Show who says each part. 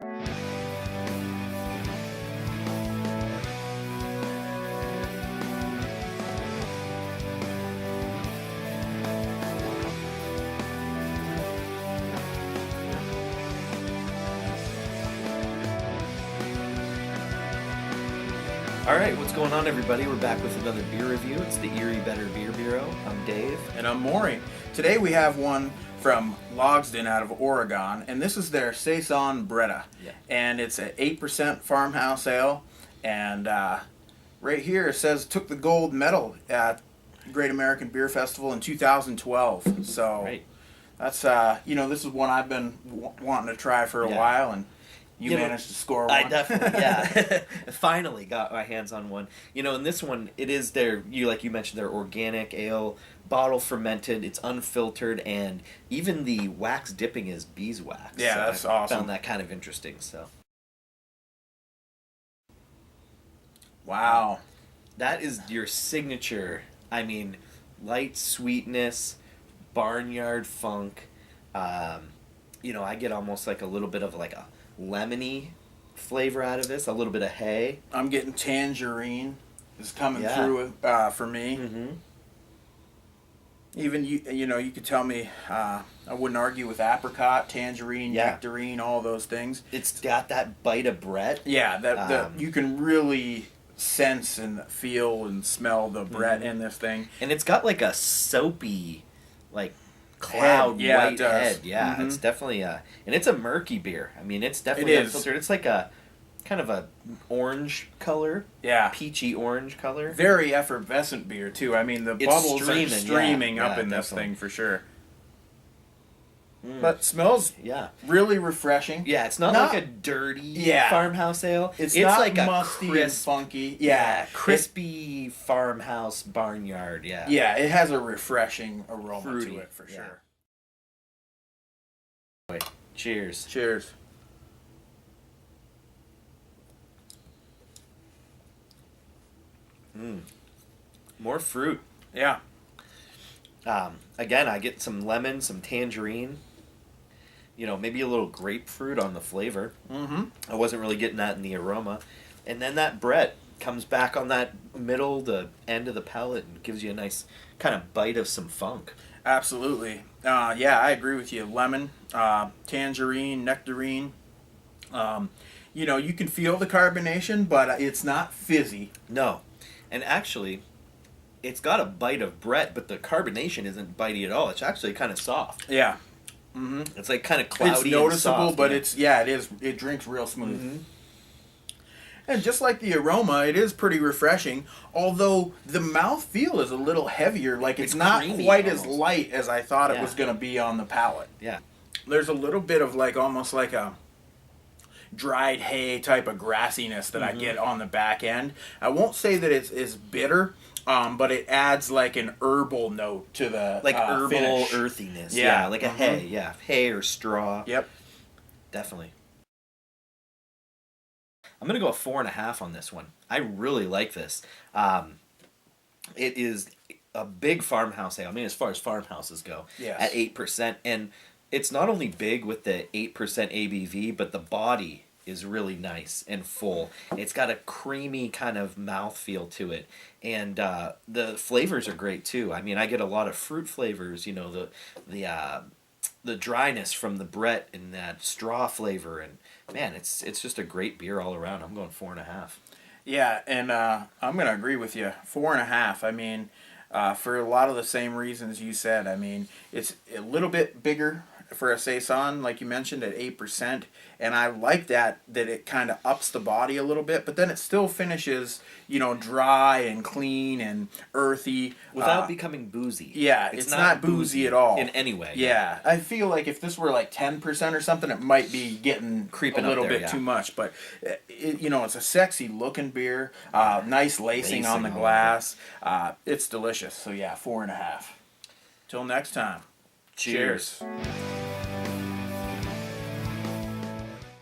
Speaker 1: All right, what's going on, everybody? We're back with another beer review. It's the Erie Better Beer Bureau. I'm Dave.
Speaker 2: And I'm Maury. Today we have one from Logsdon out of Oregon, and this is their Seizoen Bretta.
Speaker 1: Yeah.
Speaker 2: And it's an 8% farmhouse ale, and right here it says took the gold medal at Great American Beer Festival in 2012. So
Speaker 1: Right.
Speaker 2: that's, this is one I've been wanting to try for a while, and you managed to score one.
Speaker 1: I definitely, finally got my hands on one. In this one, it is like you mentioned, their organic ale, bottle fermented, it's unfiltered, and even the wax dipping is beeswax.
Speaker 2: Yeah,
Speaker 1: so
Speaker 2: that's
Speaker 1: I
Speaker 2: awesome.
Speaker 1: Found that kind of interesting, so.
Speaker 2: Wow.
Speaker 1: That is your signature, light sweetness, barnyard funk. I get almost like a little bit of like a lemony flavor out of this, a little bit of hay.
Speaker 2: I'm getting tangerine is coming through for me.
Speaker 1: Mm-hmm.
Speaker 2: Even you could tell me I wouldn't argue with apricot, tangerine, nectarine, all those things.
Speaker 1: It's got that bite of Brett.
Speaker 2: Yeah, that you can really sense and feel and smell the Brett in this thing.
Speaker 1: And it's got like a soapy, like cloud white head. Yeah,
Speaker 2: Mm-hmm.
Speaker 1: it's definitely and it's a murky beer. It's definitely unfiltered. It's like a kind of a orange color.
Speaker 2: Yeah.
Speaker 1: Peachy orange color.
Speaker 2: Very effervescent beer too. The bubbles are streaming up in this thing for sure. But smells really refreshing.
Speaker 1: Yeah, it's not like a dirty farmhouse ale.
Speaker 2: It's not
Speaker 1: like
Speaker 2: musty and funky. Yeah,
Speaker 1: crispy farmhouse barnyard. Yeah.
Speaker 2: Yeah, it has a refreshing aroma to it for sure.
Speaker 1: Cheers.
Speaker 2: Cheers.
Speaker 1: More fruit.
Speaker 2: Yeah.
Speaker 1: Again, I get some lemon, some tangerine. Maybe a little grapefruit on the flavor.
Speaker 2: Mm-hmm.
Speaker 1: I wasn't really getting that in the aroma. And then that Brett comes back on that middle, the end of the palate, and gives you a nice kind of bite of some funk.
Speaker 2: Absolutely. I agree with you. Lemon, tangerine, nectarine. You can feel the carbonation, but it's not fizzy.
Speaker 1: No. And actually, it's got a bite of Brett, but the carbonation isn't bitey at all. It's actually kind of soft.
Speaker 2: Yeah. Mm-hmm.
Speaker 1: It's like kind of cloudy.
Speaker 2: It's noticeable,
Speaker 1: and soft,
Speaker 2: but it is. It drinks real smooth. Mm-hmm. And just like the aroma, it is pretty refreshing. Although the mouthfeel is a little heavier, like it's not quite as light as I thought it was going to be on the palate.
Speaker 1: Yeah.
Speaker 2: There's a little bit of almost like a dried hay type of grassiness that I get on the back end. I won't say that it's bitter. But it adds like an herbal note to the
Speaker 1: herbal
Speaker 2: finish.
Speaker 1: earthiness.
Speaker 2: Yeah,
Speaker 1: like a hay. Yeah, hay or straw.
Speaker 2: Yep,
Speaker 1: definitely. I'm gonna go a 4.5 on this one. I really like this. It is a big farmhouse ale. As far as farmhouses go, at 8%, and it's not only big with the 8% ABV, but the body is really nice and full. It's got a creamy kind of mouthfeel to it. And the flavors are great too. I get a lot of fruit flavors, the dryness from the Brett and that straw flavor, and man, it's just a great beer all around. I'm going 4.5.
Speaker 2: Yeah, and I'm gonna agree with you. 4.5. For a lot of the same reasons you said. It's a little bit bigger for a Seizoen, like you mentioned, at 8%, and I like that it kind of ups the body a little bit, but then it still finishes, dry and clean and earthy
Speaker 1: without becoming boozy.
Speaker 2: Yeah, it's not boozy at all
Speaker 1: in any way.
Speaker 2: Yeah, I feel like if this were like 10% or something, it might be getting
Speaker 1: creeping
Speaker 2: a little
Speaker 1: up there,
Speaker 2: bit too much. But it's a sexy looking beer, nice lacing on the glass. It's delicious. So yeah, 4.5. Till next time.
Speaker 1: Cheers.